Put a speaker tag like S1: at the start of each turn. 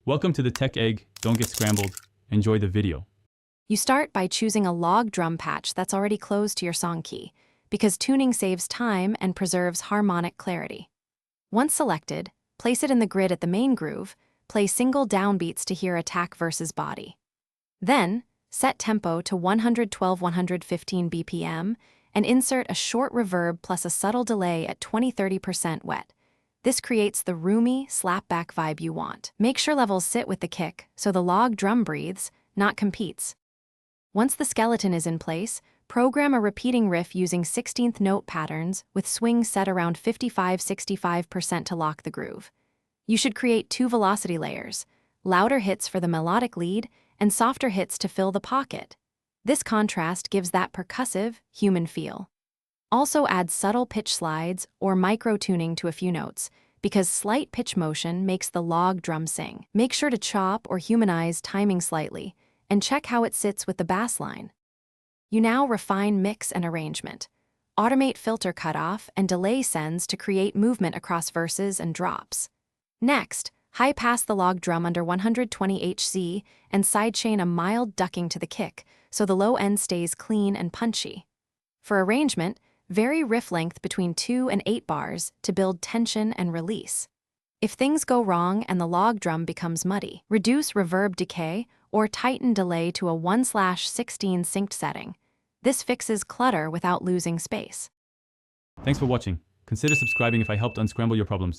S1: Welcome to the Tech Egg. Don't get scrambled. Enjoy the video.
S2: You start by choosing a log drum patch that's already closed to your song key, because tuning saves time and preserves harmonic clarity. Once selected, place it in the grid at the main groove, play single downbeats to hear attack versus body. Then, set tempo to 112-115 BPM and insert a short reverb plus a subtle delay at 20-30% wet. This creates the roomy, slapback vibe you want. Make sure levels sit with the kick so the log drum breathes, not competes. Once the skeleton is in place, program a repeating riff using 16th note patterns with swings set around 55-65% to lock the groove. You should create two velocity layers, louder hits for the melodic lead and softer hits to fill the pocket. This contrast gives that percussive, human feel. Also add subtle pitch slides or micro-tuning to a few notes, because slight pitch motion makes the log drum sing. Make sure to chop or humanize timing slightly, and check how it sits with the bass line. You now refine mix and arrangement. Automate filter cutoff and delay sends to create movement across verses and drops. Next, high-pass the log drum under 120 Hz and sidechain a mild ducking to the kick so the low end stays clean and punchy. For arrangement, vary riff length between 2 and 8 bars to build tension and release. If things go wrong and the log drum becomes muddy, reduce reverb decay or tighten delay to a 1/16 synced setting. This fixes clutter without losing space.
S1: Thanks for watching. Consider subscribing if I helped unscramble your problems.